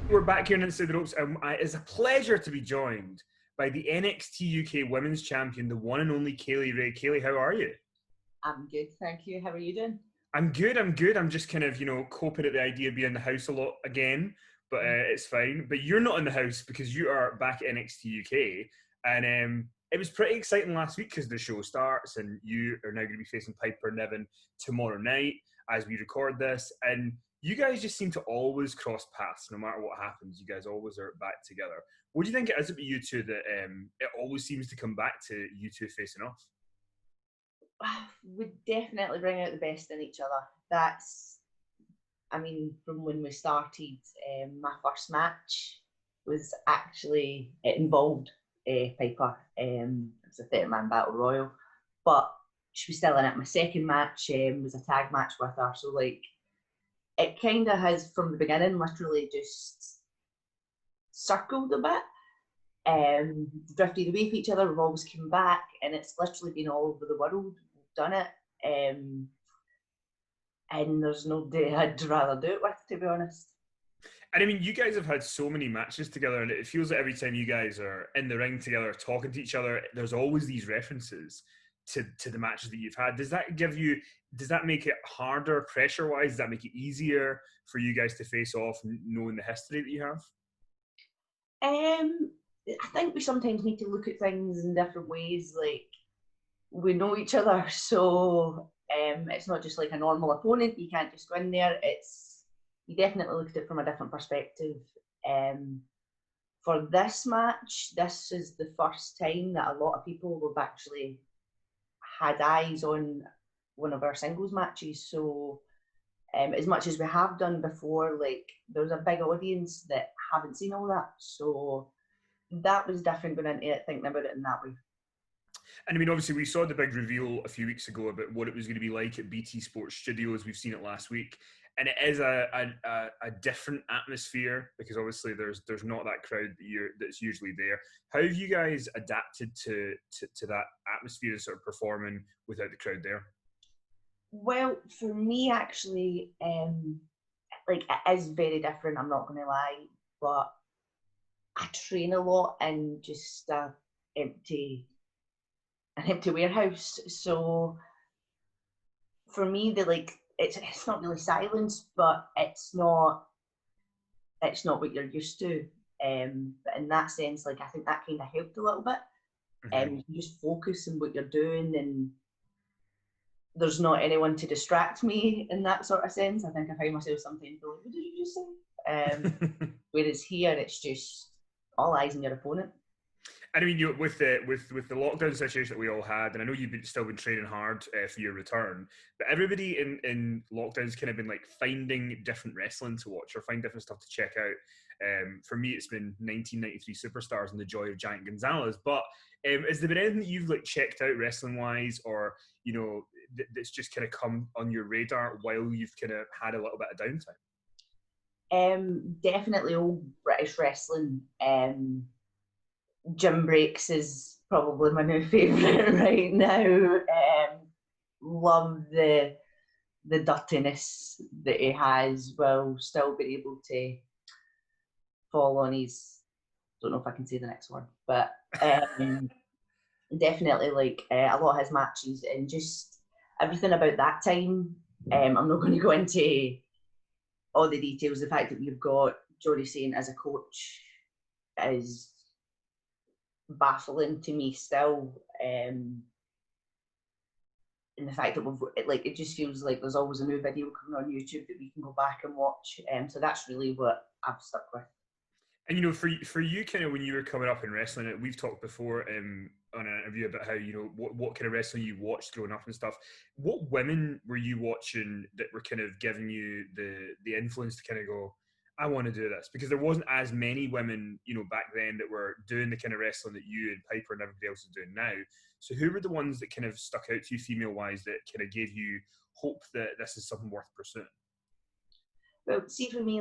We're back here in Inside the Ropes, and it's a pleasure to be joined by the NXT UK Women's Champion, the one and only Kaylee Ray. Kaylee, how are you? I'm good, thank you. How are you doing? I'm good. I'm just kind of, coping at the idea of being in the house a lot again, but it's fine. But you're not in the house because you are back at NXT UK, and it was pretty exciting last week because the show starts, and you are now going to be facing Piper Niven tomorrow night as we record this, and you guys just seem to always cross paths no matter what happens. You guys always are back together. What do you think it is about you two that it always seems to come back to you two facing off? We definitely bring out the best in each other. From when we started, my first match was actually, it involved Piper. It was a 30-man battle royal, but she was still in it. My second match was a tag match with her, so it kind of has, from the beginning, literally just circled a bit, drifted away from each other. We've always come back, and it's literally been all over the world. We've done it, and there's no day I'd rather do it with, to be honest. And I mean, you guys have had so many matches together, and it feels like every time you guys are in the ring together, talking to each other, there's always these references to the matches that you've had. Does that make it harder pressure-wise? Does that make it easier for you guys to face off, knowing the history that you have? I think we sometimes need to look at things in different ways. Like, we know each other, so it's not just like a normal opponent. You can't just go in there. You definitely look at it from a different perspective. For this match, this is the first time that a lot of people have actually had eyes on one of our singles matches. So as much as we have done before, there's a big audience that haven't seen all that. So that was different going into it, thinking about it in that way. And I mean, obviously, we saw the big reveal a few weeks ago about what it was going to be like at BT Sports Studios. We've seen it last week, and it is a different atmosphere because obviously there's not that crowd that's usually there. How have you guys adapted to that atmosphere of sort of performing without the crowd there? Well, for me, actually, it is very different. I'm not going to lie, but I train a lot in just an empty warehouse. So for me, it's not really silence, but it's not what you're used to. But in that sense, I think that kind of helped a little bit. You can just focus on what you're doing, and there's not anyone to distract me in that sort of sense. I think I find myself sometimes going, "What did you just say?" Whereas here, it's just all eyes on your opponent. And I mean, with the lockdown situation that we all had, and I know you've still been training hard for your return, but everybody in lockdown's kind of been finding different wrestling to watch or find different stuff to check out. For me, it's been 1993 Superstars and the Joy of Giant Gonzalez. But has there been anything that you've checked out wrestling wise, or that's just kind of come on your radar while you've kind of had a little bit of downtime? Definitely old British wrestling. Gym Breaks is probably my new favourite right now. Love the dirtiness that he has while still being able to fall on his, don't know if I can say the next word, but definitely a lot of his matches and just everything about that time. I'm not going to go into all the details. The fact that we've got Jory Saint as a coach is baffling to me still, and the fact that it just feels like there's always a new video coming on YouTube that we can go back and watch, so that's really what I've stuck with. And for you, kind of when you were coming up in wrestling, we've talked before on an interview about how what kind of wrestling you watched growing up and stuff. What women were you watching that were kind of giving you the influence to kind of go, I want to do this? Because there wasn't as many women, back then that were doing the kind of wrestling that you and Piper and everybody else is doing now. So who were the ones that kind of stuck out to you female-wise that kind of gave you hope that this is something worth pursuing? Well, see, for me,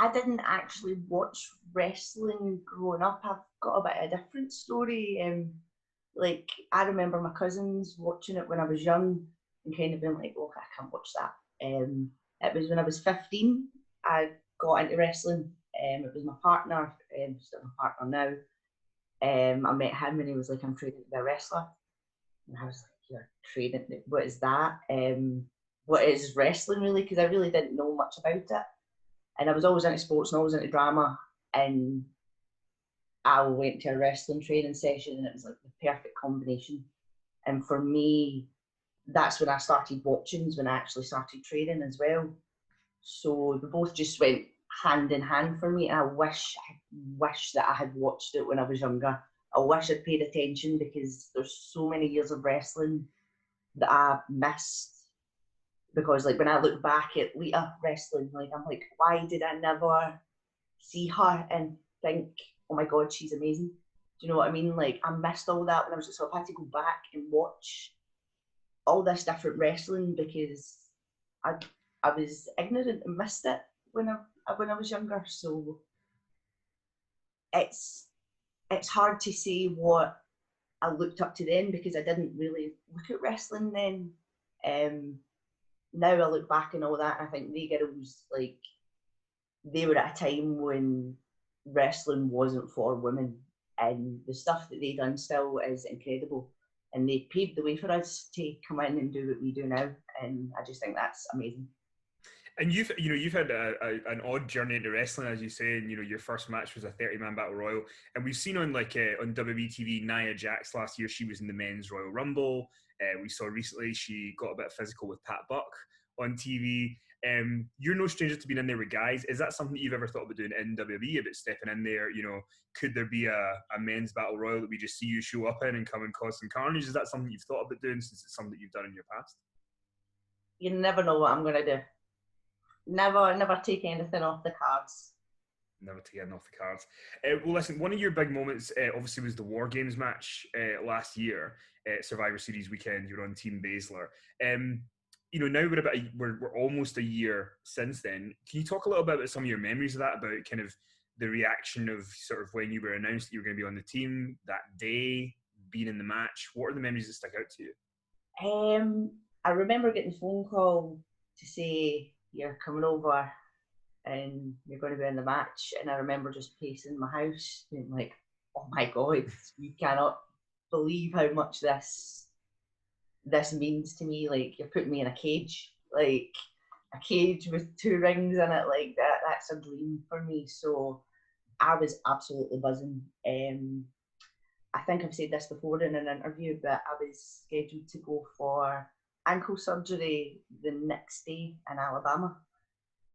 I didn't actually watch wrestling growing up. I've got a bit of a different story. I remember my cousins watching it when I was young and kind of being like, oh, I can't watch that. It was when I was 15, I got into wrestling. It was my partner, still my partner now. I met him and he was like, I'm training to be a wrestler. And I was like, you're training, what is that? What is wrestling really? Because I really didn't know much about it. And I was always into sports and always into drama. And I went to a wrestling training session and it was like the perfect combination. And for me, that's when I started watching, when I actually started training as well. So they both just went hand in hand for me. And I wish that I had watched it when I was younger. I wish I'd paid attention because there's so many years of wrestling that I missed. Because like when I look back at Lita wrestling, like I'm like, why did I never see her and think, oh my God, she's amazing? Do you know what I mean? Like I missed all that when I was, so I've had to go back and watch all this different wrestling because I was ignorant and missed it when I was younger. So it's hard to say what I looked up to then because I didn't really look at wrestling then. Now I look back and all that, I think they girls, like, they were at a time when wrestling wasn't for women, and the stuff that they done still is incredible. And they paved the way for us to come in and do what we do now, and I just think that's amazing. And you've had an odd journey into wrestling, as you say, and your first match was a 30-man battle royal, and we've seen on on WWE TV Nia Jax last year. She was in the men's Royal Rumble. We saw recently she got a bit physical with Pat Buck on TV. You're no stranger to being in there with guys. Is that something that you've ever thought about doing in WWE, about stepping in there? Could there be a men's battle royal that we just see you show up in and come and cause some carnage? Is that something you've thought about doing, since it's something that you've done in your past? You never know what I'm going to do. Never take anything off the cards. Never take anything off the cards. Well, listen, one of your big moments, obviously, was the WarGames match last year, Survivor Series weekend. You were on Team Baszler. Now we're almost a year since then. Can you talk a little bit about some of your memories of that, about kind of the reaction of sort of when you were announced that you were going to be on the team that day, being in the match? What are the memories that stick out to you? I remember getting a phone call to say, you're coming over and you're going to be in the match. And I remember just pacing my house being like, oh my God, you cannot believe how much this means to me. Like, you're putting me in a cage, like a cage with 2 rings in it, like that. That's a dream for me. So I was absolutely buzzing. I think I've said this before in an interview, but I was scheduled to go for ankle surgery the next day in Alabama.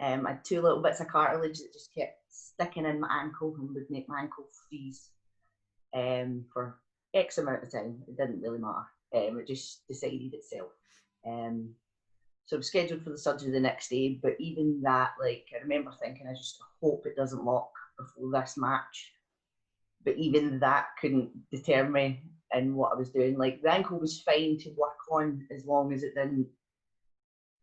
I had 2 little bits of cartilage that just kept sticking in my ankle and would make my ankle freeze for X amount of time. It didn't really matter. It just decided itself. So I'm scheduled for the surgery the next day, but even that, like, I remember thinking, I just hope it doesn't lock before this match. But even that couldn't deter me in what I was doing. Like, the ankle was fine to work on as long as it didn't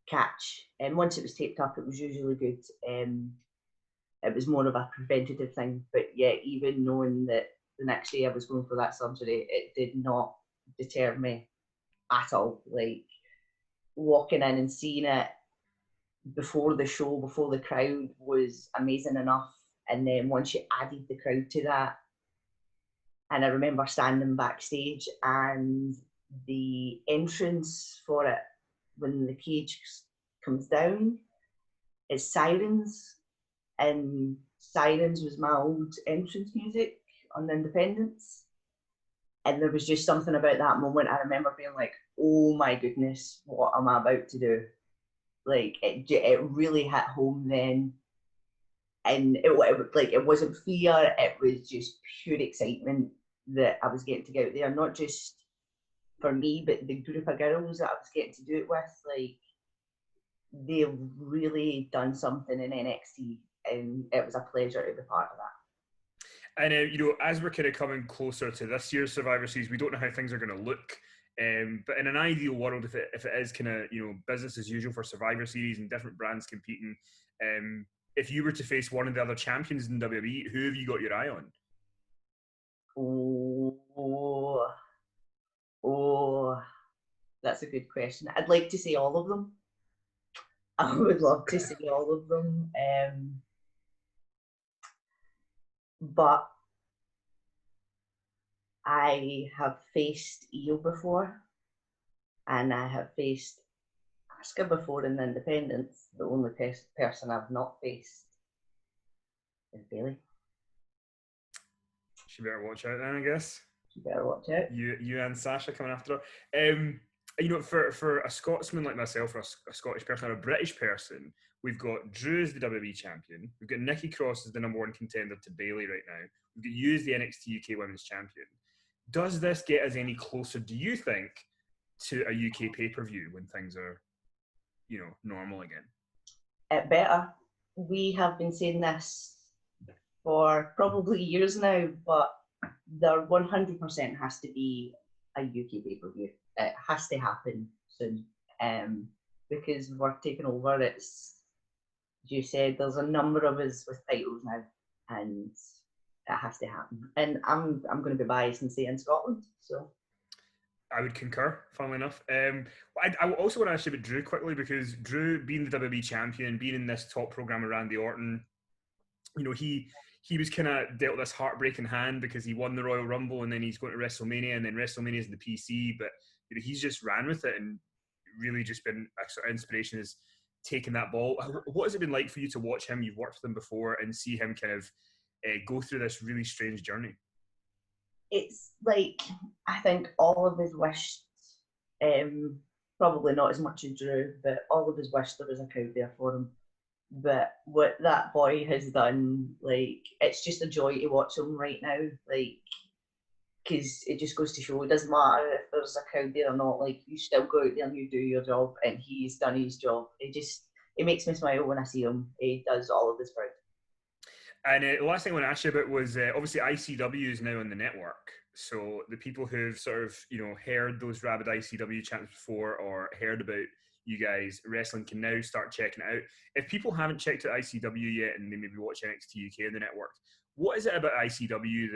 catch. And once it was taped up, it was usually good. It was more of a preventative thing. But yeah, even knowing that the next day I was going for that surgery, it did not deter me at all. Like, walking in and seeing it before the show, before the crowd, was amazing enough. And then once you added the crowd to that, and I remember standing backstage and the entrance for it, when the cage comes down, is Sirens. And Sirens was my old entrance music on the Independence. And there was just something about that moment. I remember being like, oh my goodness, what am I about to do? Like, it really hit home then. And it wasn't fear, it was just pure excitement that I was getting to get out there, not just for me, but the group of girls that I was getting to do it with. Like, they've really done something in NXT, and it was a pleasure to be part of that. And as we're kind of coming closer to this year's Survivor Series, we don't know how things are going to look. But in an ideal world, if it is kind of business as usual for Survivor Series and different brands competing, if you were to face one of the other champions in WWE, who have you got your eye on? Oh, that's a good question. I'd like to say all of them. I would love to see all of them. but I have faced Io before, and I have faced Asuka before in the Independents. The only person I've not faced is Bailey. She better watch out then, I guess. You better watch out. You and Sasha coming after her. For a Scotsman like myself, or a Scottish person, or a British person, we've got Drew as the WWE champion. We've got Nikki Cross as the #1 contender to Bailey right now. We've got you as the NXT UK Women's Champion. Does this get us any closer, do you think, to a UK pay-per-view when things are, normal again? It better. We have been saying this for probably years now, but there 100% has to be a UK pay-per-view. It has to happen soon, because we're taking over. It's, as you said, there's a number of us with titles now, and it has to happen. And I'm going to be biased and say in Scotland. So I would concur, funnily enough. I also want to ask you about Drew quickly, because Drew, being the WWE champion, being in this top program around Randy Orton, he was kind of dealt this heartbreaking hand because he won the Royal Rumble and then he's going to WrestleMania, and then WrestleMania is the PC, but he's just ran with it and really just been a sort of inspiration, is taking that ball. What has it been like for you to watch him? You've worked with him before and see him kind of go through this really strange journey. It's like, I think all of us wished, probably not as much as Drew, but all of us wished there was a crowd there for him. But what that boy has done, like, it's just a joy to watch him right now, like, because it just goes to show it doesn't matter if there's a crowd there or not, like, you still go out there and you do your job, and he's done his job. It makes me smile when I see him. He does all of this proud. And the last thing I want to ask you about was, obviously ICW is now on the network. So the people who've sort of, heard those rabid ICW chants before or heard about you guys wrestling can now start checking it out. If people haven't checked out ICW yet and they maybe watch NXT UK on the network, what is it about ICW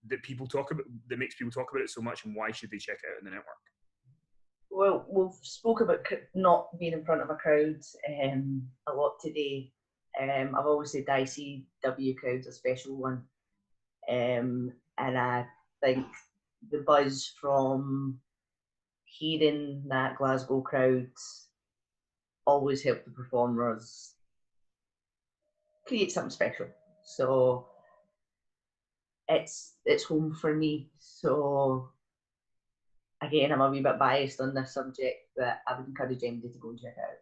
that people talk about, that makes people talk about it so much, and why should they check it out on the network? Well, we've spoke about not being in front of a crowd a lot today. I've always said the ICW crowd's a special one. And I think the buzz from hearing that Glasgow crowd always helped the performers create something special. So it's home for me. So again, I'm a wee bit biased on this subject, but I would encourage anybody to go and check it out.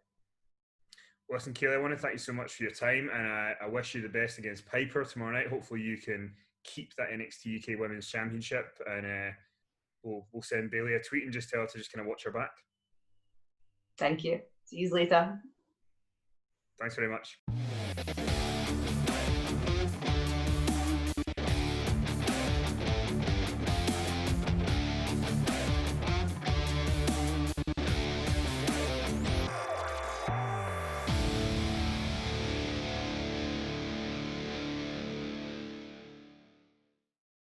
Listen, Kaylee, I want to thank you so much for your time, and I wish you the best against Piper tomorrow night. Hopefully you can keep that NXT UK Women's Championship, and we'll send Bailey a tweet and just tell her to just kind of watch her back. Thank you. See you later. Thanks very much.